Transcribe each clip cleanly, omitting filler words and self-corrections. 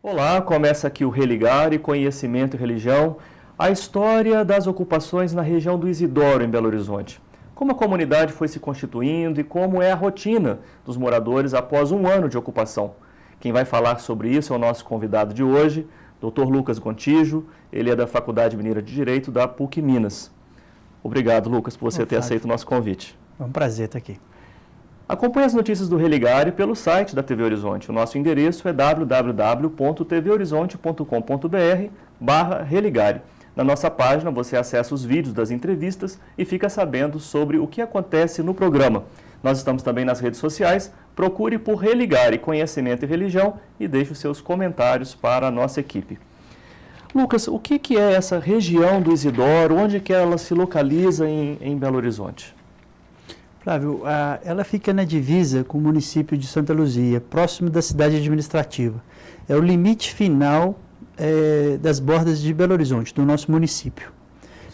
Olá, começa aqui o Religare, Conhecimento e Religião, a história das ocupações na região do Isidoro, em Belo Horizonte. Como a comunidade foi se constituindo e como é a rotina dos moradores após um ano de ocupação. Quem vai falar sobre isso é o nosso convidado de hoje, Dr. Lucas Gontijo, ele é da Faculdade Mineira de Direito da PUC Minas. Obrigado, Lucas, por você ter aceito o nosso convite. É um prazer estar aqui. Acompanhe as notícias do Religare pelo site da TV Horizonte. O nosso endereço é www.tvhorizonte.com.br/religare. Na nossa página você acessa os vídeos das entrevistas e fica sabendo sobre o que acontece no programa. Nós estamos também nas redes sociais. Procure por Religare, Conhecimento e Religião e deixe os seus comentários para a nossa equipe. Lucas, o que é essa região do Isidoro? Onde que ela se localiza em Belo Horizonte? Flávio, ela fica na divisa com o município de Santa Luzia, próximo da cidade administrativa. É o limite final das bordas de Belo Horizonte, do nosso município.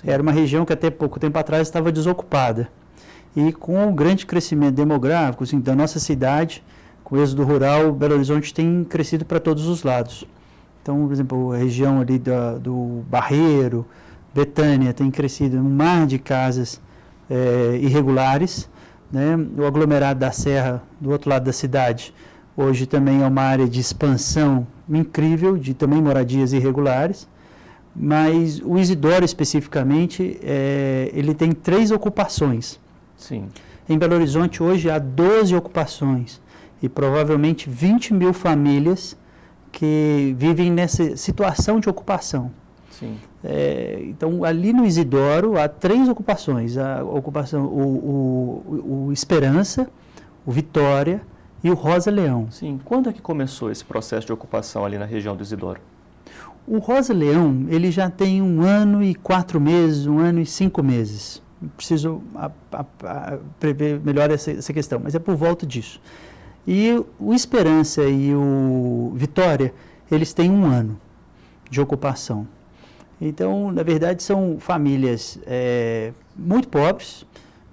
Sim. Era uma região que até pouco tempo atrás estava desocupada. E com o grande crescimento demográfico assim, da nossa cidade, com o êxodo rural, Belo Horizonte tem crescido para todos os lados. Então, por exemplo, a região ali do Barreiro, Betânia, tem crescido um mar de casas irregulares. Né? O aglomerado da Serra, do outro lado da cidade, hoje também é uma área de expansão incrível, de também moradias irregulares, mas o Isidoro especificamente, ele tem 3 ocupações. Sim. Em Belo Horizonte hoje há 12 ocupações e provavelmente 20 mil famílias que vivem nessa situação de ocupação. Sim. Então, ali no Isidoro, há 3 ocupações. A ocupação, o Esperança, o Vitória e o Rosa Leão. Sim. Quando é que começou esse processo de ocupação ali na região do Isidoro? O Rosa Leão, ele já tem 1 ano e 4 meses, 1 ano e 5 meses. Preciso prever melhor essa questão, mas é por volta disso. E o Esperança e o Vitória, eles têm 1 ano de ocupação. Então, na verdade, são famílias muito pobres,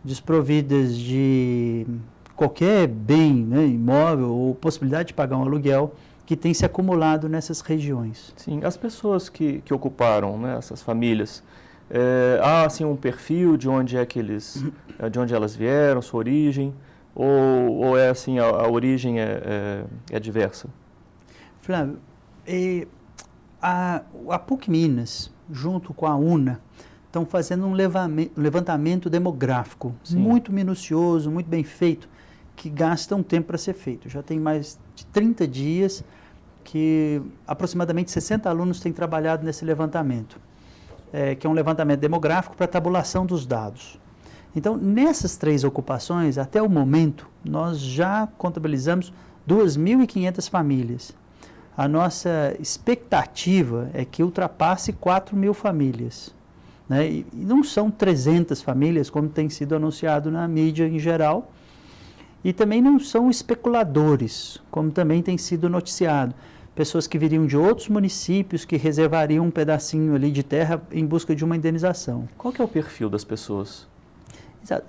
desprovidas de qualquer bem, né, imóvel ou possibilidade de pagar um aluguel, que tem se acumulado nessas regiões. Sim, as pessoas que ocuparam, né, essas famílias, há assim um perfil de onde de onde elas vieram, sua origem, ou é assim a origem é diversa? Flávio, a PUC Minas, junto com a UNA, estão fazendo um levantamento demográfico. Sim. Muito minucioso, muito bem feito, que gasta um tempo para ser feito. Já tem mais de 30 dias que aproximadamente 60 alunos têm trabalhado nesse levantamento, que é um levantamento demográfico para tabulação dos dados. Então, nessas 3 ocupações, até o momento, nós já contabilizamos 2.500 famílias. A nossa expectativa é que ultrapasse 4.000 famílias. Né? E não são 300 famílias, como tem sido anunciado na mídia em geral, e também não são especuladores, como também tem sido noticiado. Pessoas que viriam de outros municípios que reservariam um pedacinho ali de terra em busca de uma indenização. Qual que é o perfil das pessoas? Exato.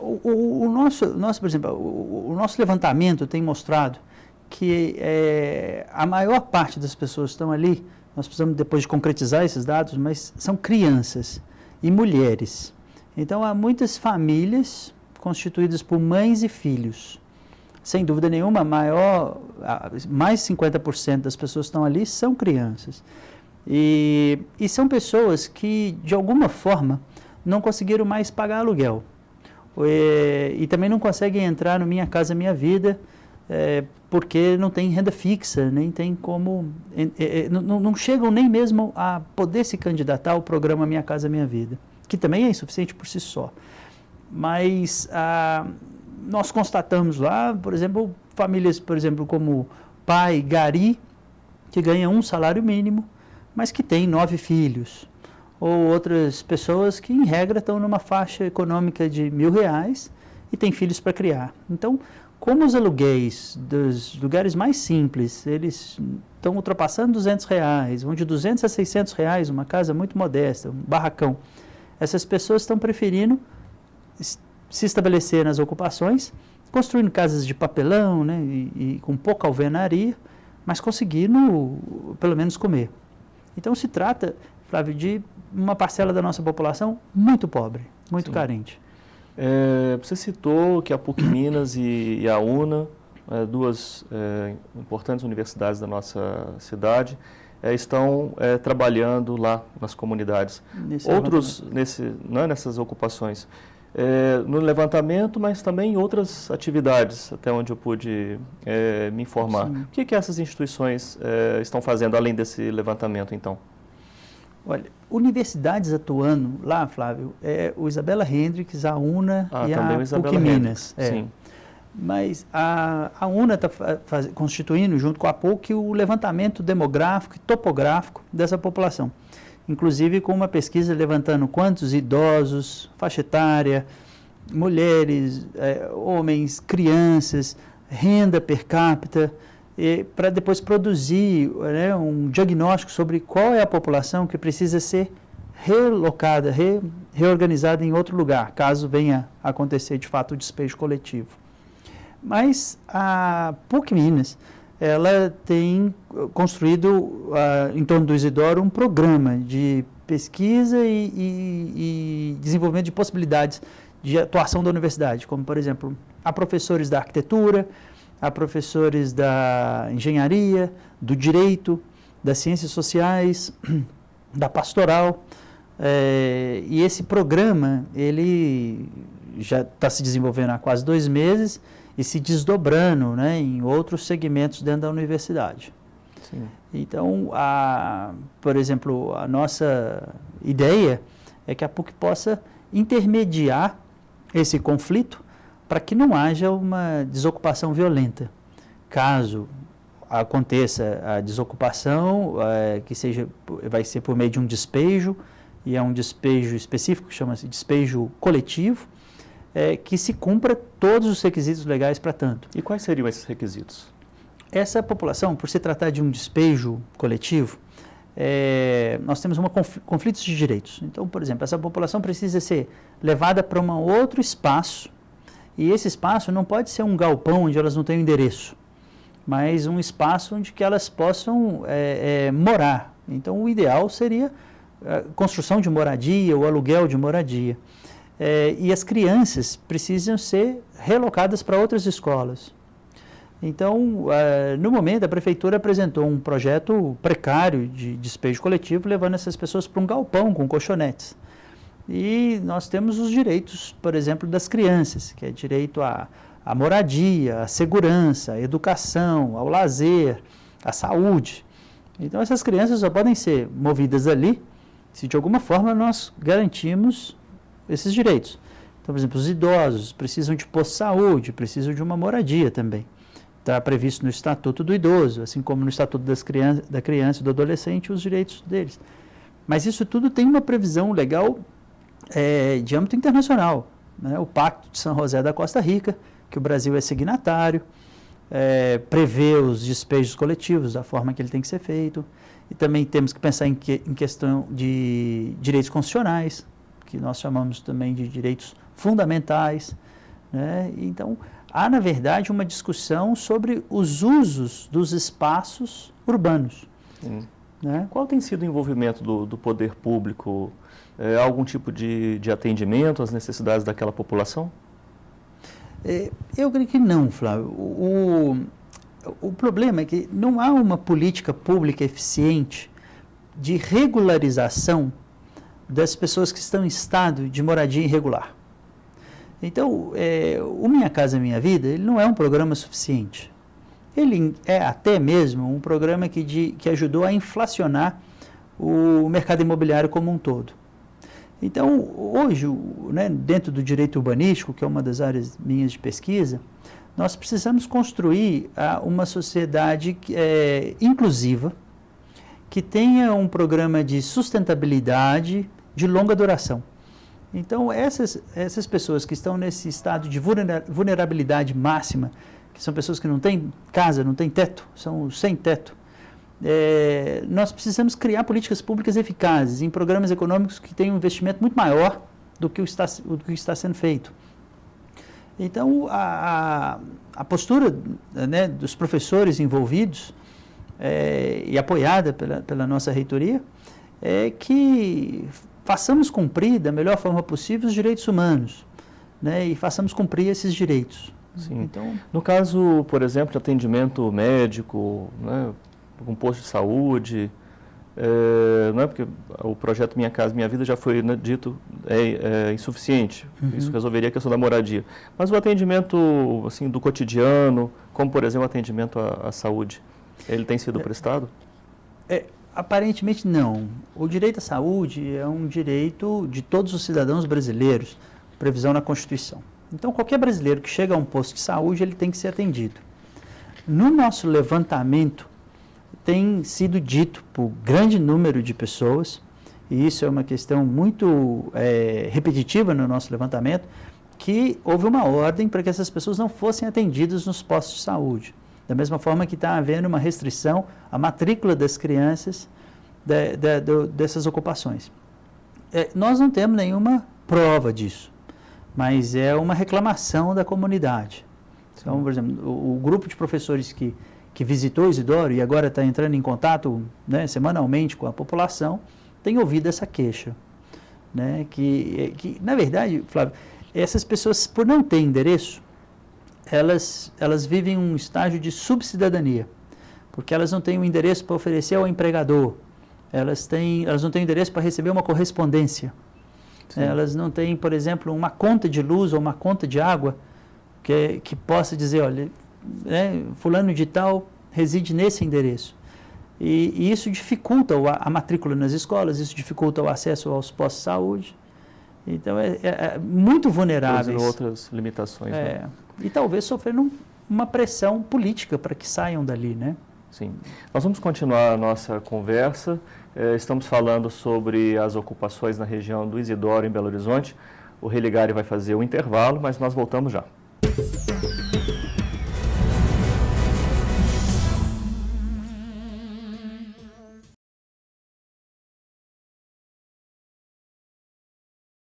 O nosso, por exemplo, o nosso levantamento tem mostrado que a maior parte das pessoas que estão ali, nós precisamos depois de concretizar esses dados, mas são crianças e mulheres. Então, há muitas famílias constituídas por mães e filhos. Sem dúvida nenhuma, mais de 50% das pessoas que estão ali são crianças. E são pessoas que, de alguma forma, não conseguiram mais pagar aluguel. E também não conseguem entrar no Minha Casa Minha Vida, porque não tem renda fixa, nem tem como... não chegam nem mesmo a poder se candidatar ao programa Minha Casa Minha Vida, que também é insuficiente por si só. Mas nós constatamos lá, por exemplo, famílias, por exemplo, como pai Gari, que ganha um salário mínimo, mas que tem 9 filhos. Ou outras pessoas que, em regra, estão numa faixa econômica de R$1.000 e têm filhos para criar. Então, como os aluguéis dos lugares mais simples, eles estão ultrapassando R$200, vão de R$200 a R$600, uma casa muito modesta, um barracão. Essas pessoas estão preferindo se estabelecer nas ocupações, construindo casas de papelão, né, e com pouca alvenaria, mas conseguir, pelo menos, comer. Então, se trata, Flávio, de uma parcela da nossa população muito pobre, muito Sim. carente. Você citou que a PUC Minas e a UNA, duas importantes universidades da nossa cidade, estão trabalhando lá nas comunidades. Outros nessas ocupações, no levantamento, mas também em outras atividades, até onde eu pude me informar. Sim. O que essas instituições estão fazendo além desse levantamento, então? Olha, universidades atuando lá, Flávio, o Isabella Hendricks, a UNA e a PUC Minas. Sim. Mas a UNA está constituindo, junto com a PUC, o levantamento demográfico e topográfico dessa população. Inclusive com uma pesquisa levantando quantos idosos, faixa etária, mulheres, homens, crianças, renda per capita, para depois produzir, né, um diagnóstico sobre qual é a população que precisa ser relocada, reorganizada em outro lugar, caso venha a acontecer de fato o despejo coletivo. Mas a PUC Minas, ela tem construído, em torno do Isidoro, um programa de pesquisa e desenvolvimento de possibilidades de atuação da universidade, como, por exemplo, há professores da arquitetura, há professores da engenharia, do direito, das ciências sociais, da pastoral, e esse programa, ele já está se desenvolvendo há quase 2 meses e se desdobrando, né, em outros segmentos dentro da universidade. Sim. Então, por exemplo, a nossa ideia é que a PUC possa intermediar esse conflito para que não haja uma desocupação violenta. Caso aconteça a desocupação, vai ser por meio de um despejo, e é um despejo específico, que chama-se despejo coletivo, que se cumpra todos os requisitos legais para tanto. E quais seriam esses requisitos? Essa população, por se tratar de um despejo coletivo, nós temos conflitos de direitos. Então, por exemplo, essa população precisa ser levada para um outro espaço, e esse espaço não pode ser um galpão onde elas não têm endereço, mas um espaço onde que elas possam morar. Então, o ideal seria a construção de moradia, o aluguel de moradia. E as crianças precisam ser relocadas para outras escolas. Então, no momento, a prefeitura apresentou um projeto precário de despejo coletivo, levando essas pessoas para um galpão com colchonetes. E nós temos os direitos, por exemplo, das crianças, que é direito à moradia, à segurança, à educação, ao lazer, à saúde. Então, essas crianças só podem ser movidas ali se, de alguma forma, nós garantimos esses direitos. Então, por exemplo, os idosos precisam de posto de saúde, precisam de uma moradia também. Está previsto no Estatuto do Idoso, assim como no Estatuto da Criança e do Adolescente, os direitos deles. Mas isso tudo tem uma previsão legal de âmbito internacional, né? O Pacto de São José da Costa Rica, que o Brasil é signatário, prevê os despejos coletivos da forma que ele tem que ser feito. E também temos que pensar em questão de direitos constitucionais, que nós chamamos também de direitos fundamentais, né? Então, há, na verdade, uma discussão sobre os usos dos espaços urbanos. Né? Qual tem sido o envolvimento do poder público? Algum tipo de atendimento às necessidades daquela população? Eu creio que não, Flávio. O problema é que não há uma política pública eficiente de regularização das pessoas que estão em estado de moradia irregular. Então, o Minha Casa Minha Vida, ele não é um programa suficiente. Ele é até mesmo um programa que ajudou a inflacionar o mercado imobiliário como um todo. Então, hoje, né, dentro do direito urbanístico, que é uma das áreas minhas de pesquisa, nós precisamos construir uma sociedade inclusiva, que tenha um programa de sustentabilidade de longa duração. Então, essas pessoas que estão nesse estado de vulnerabilidade máxima, que são pessoas que não têm casa, não têm teto, são sem teto, nós precisamos criar políticas públicas eficazes em programas econômicos que tenham um investimento muito maior do que está sendo feito. Então, a postura, né, dos professores envolvidos e apoiada pela nossa reitoria, é que façamos cumprir da melhor forma possível os direitos humanos, né, e façamos cumprir esses direitos. Sim. Então, no caso, por exemplo, de atendimento médico, né, um posto de saúde, não é porque o projeto Minha Casa Minha Vida já foi, né, dito insuficiente, isso resolveria a questão da moradia. Mas o atendimento assim, do cotidiano, como por exemplo o atendimento à saúde, ele tem sido prestado? Aparentemente não. O direito à saúde é um direito de todos os cidadãos brasileiros, previsão na Constituição. Então, qualquer brasileiro que chega a um posto de saúde, ele tem que ser atendido. No nosso levantamento, tem sido dito por grande número de pessoas, e isso é uma questão muito repetitiva no nosso levantamento, que houve uma ordem para que essas pessoas não fossem atendidas nos postos de saúde. Da mesma forma que está havendo uma restrição à matrícula das crianças dessas ocupações. Nós não temos nenhuma prova disso, mas é uma reclamação da comunidade. Então, por exemplo, o grupo de professores que visitou Isidoro e agora está entrando em contato, né, semanalmente com a população, tem ouvido essa queixa. Né, que, na verdade, Flávio, essas pessoas, por não ter endereço, elas vivem um estágio de subcidadania, porque elas não têm um endereço para oferecer ao empregador, elas não têm endereço para receber uma correspondência, elas não têm, por exemplo, uma conta de luz ou uma conta de água que possa dizer, olha, fulano de tal reside nesse endereço. E isso dificulta a matrícula nas escolas, isso dificulta o acesso aos postos de saúde. Então, é muito vulneráveis. Outras limitações. Né? E talvez sofrendo uma pressão política para que saiam dali, né? Sim. Nós vamos continuar a nossa conversa. Estamos falando sobre as ocupações na região do Isidoro, em Belo Horizonte. O Religare vai fazer o intervalo, mas nós voltamos já.